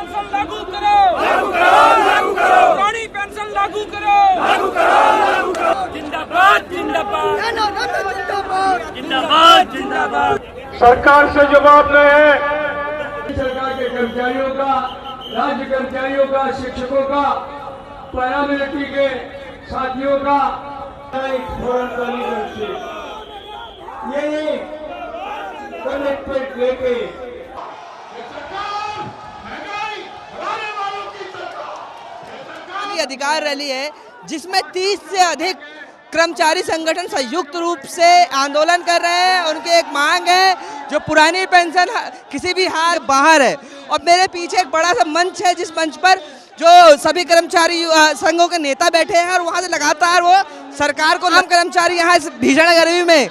Pension लागू करो, लागू करो, लागू करो, पुरानी पेंशन लागू करो, लागू करो, लागू करो। जिंदाबाद जिंदाबाद जिंदाबाद जिंदाबाद। सरकार से जवाब नहीं है। सरकार के कर्मचारियों का, राज्य कर्मचारियों का, शिक्षकों का, पैरामिलिट्री के साथियों का ये कलेक्ट्रेट लेके अधिकार रैली है जिसमें 30 से अधिक कर्मचारी संगठन संयुक्त रूप से आंदोलन कर रहे हैं। उनकी एक मांग है जो पुरानी पेंशन किसी भी हार बाहर है। और मेरे पीछे एक बड़ा सा मंच है जिस मंच पर जो सभी कर्मचारी संघों के नेता बैठे हैं और वहां से लगातार वो सरकार को कर्मचारी यहाँ इस भीषण गर्मी में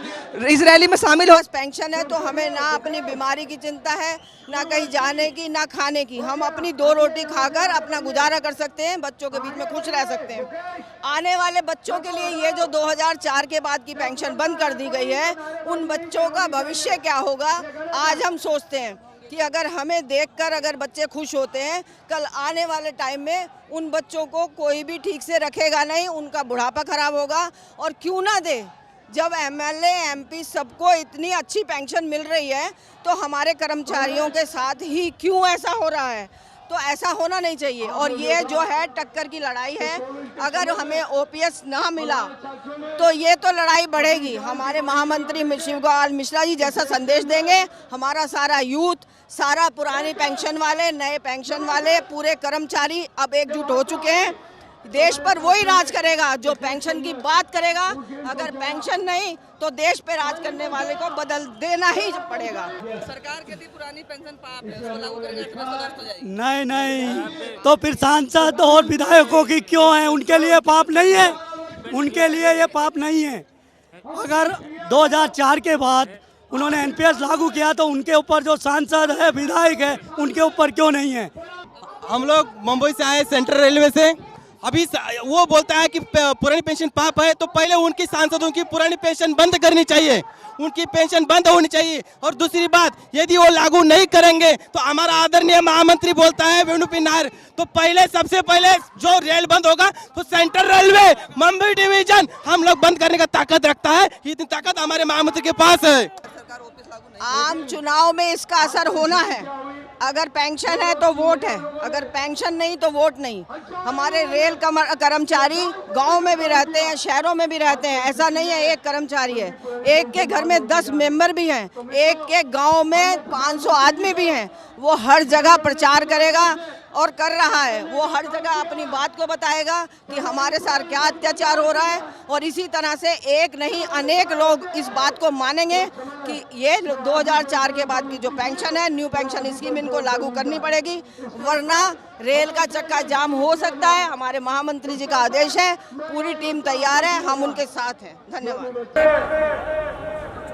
इस रैली में शामिल हो। पेंशन है तो हमें ना अपनी बीमारी की चिंता है, ना कहीं जाने की, ना खाने की। हम अपनी 2 रोटी खाकर अपना गुजारा कर सकते हैं, बच्चों के बीच में खुश रह सकते हैं। आने वाले बच्चों के लिए ये जो 2004 के बाद की पेंशन बंद कर दी गई है, उन बच्चों का भविष्य क्या होगा आज हम सोचते हैं कि अगर हमें देखकर अगर बच्चे खुश होते हैं, कल आने वाले टाइम में उन बच्चों को कोई भी ठीक से रखेगा नहीं, उनका बुढ़ापा खराब होगा। और क्यों ना दे, जब एमएलए एमपी सबको इतनी अच्छी पेंशन मिल रही है तो हमारे कर्मचारियों के साथ ही क्यों ऐसा हो रहा है? तो ऐसा होना नहीं चाहिए। और ये जो है टक्कर की लड़ाई है, अगर हमें ओपीएस ना मिला तो ये तो लड़ाई बढ़ेगी। हमारे महामंत्री शिवपाल मिश्रा जी जैसा संदेश देंगे, हमारा सारा यूथ, सारा पुरानी पेंशन वाले, नए पेंशन वाले, पूरे कर्मचारी अब एकजुट हो चुके हैं। देश पर वही राज करेगा जो पेंशन की बात करेगा। अगर पेंशन नहीं तो देश पे राज करने वाले को बदल देना ही पड़ेगा। सरकार कहती पुरानी पेंशन पाप है, उसको लागू करेंगे तो नष्ट हो जाएगी। नहीं, तो फिर सांसद और विधायकों की क्यों है? उनके लिए पाप नहीं है, उनके लिए ये पाप नहीं है। अगर 2004 के बाद उन्होंने एनपीएस लागू किया तो उनके ऊपर जो सांसद है, विधायक है, उनके ऊपर क्यों नहीं है? हम लोग मुंबई से आए सेंट्रल रेलवे से। अभी वो बोलता है कि पुरानी पेंशन पाप है, तो पहले उनकी सांसदों की पुरानी पेंशन बंद करनी चाहिए, उनकी पेंशन बंद होनी चाहिए। और दूसरी बात, यदि वो लागू नहीं करेंगे तो हमारा आदरणीय महामंत्री बोलता है वेणुपी नायर, तो पहले सबसे पहले जो रेल बंद होगा तो सेंट्रल रेलवे मुंबई डिवीजन हम लोग बंद करने का ताकत रखता है। इतनी ताकत हमारे महामंत्री के पास है। आम चुनाव में इसका असर होना है। अगर पेंशन है तो वोट है, अगर पेंशन नहीं तो वोट नहीं। हमारे रेल कर्मचारी गांव में भी रहते हैं, शहरों में भी रहते हैं। ऐसा नहीं है एक कर्मचारी है, एक के घर में 10 मेंबर भी हैं, एक के गांव में 500 आदमी भी हैं। वो हर जगह प्रचार करेगा और कर रहा है। वो हर जगह अपनी बात को बताएगा कि हमारे साथ क्या अत्याचार हो रहा है। और इसी तरह से एक नहीं अनेक लोग इस बात को मानेंगे कि ये 2004 के बाद की जो पेंशन है, न्यू पेंशन स्कीम, इनको लागू करनी पड़ेगी, वरना रेल का चक्का जाम हो सकता है। हमारे महामंत्री जी का आदेश है, पूरी टीम तैयार है, हम उनके साथ हैं। धन्यवाद।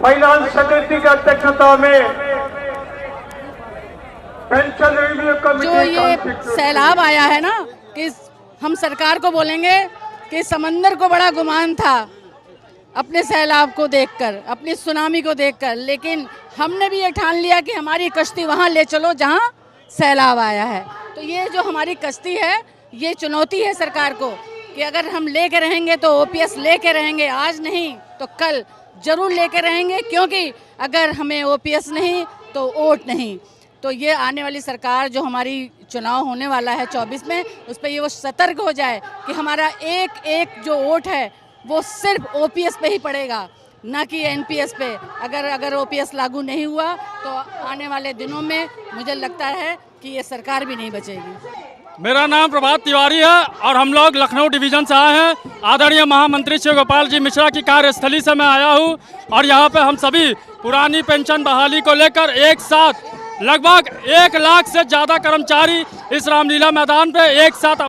फाइनेंस समिति की अध्यक्षता में पेंशन रिव्यू कमेटी जो ये सैलाब आया है ना, कि हम सरकार को बोलेंगे कि समंदर को बड़ा गुमान था अपने सैलाब को देखकर, अपनी सुनामी को देखकर, लेकिन हमने भी ये ठान लिया कि हमारी कश्ती वहाँ ले चलो जहाँ सैलाब आया है। तो ये जो हमारी कश्ती है, ये चुनौती है सरकार को कि अगर हम लेके रहेंगे तो ओपीएस लेके रहेंगे, आज नहीं तो कल जरूर लेके रहेंगे, क्योंकि अगर हमें ओपीएस नहीं तो वोट नहीं। तो ये आने वाली सरकार जो हमारी चुनाव होने वाला है 24 में, उस पर ये वो सतर्क हो जाए कि हमारा एक एक जो वोट है वो सिर्फ ओपीएस पे ही पड़ेगा, ना कि एनपीएस पे। अगर ओपीएस लागू नहीं हुआ तो आने वाले दिनों में मुझे लगता है कि ये सरकार भी नहीं बचेगी। मेरा नाम प्रभात तिवारी है और हम लोग लखनऊ डिवीजन से आए हैं। आदरणीय महामंत्री शिवपाल जी मिश्रा की कार्यस्थली से मैं आया हूं और यहां पे हम सभी पुरानी पेंशन बहाली को लेकर एक साथ लगभग 1 लाख से ज़्यादा कर्मचारी इस रामलीला मैदान पे एक साथ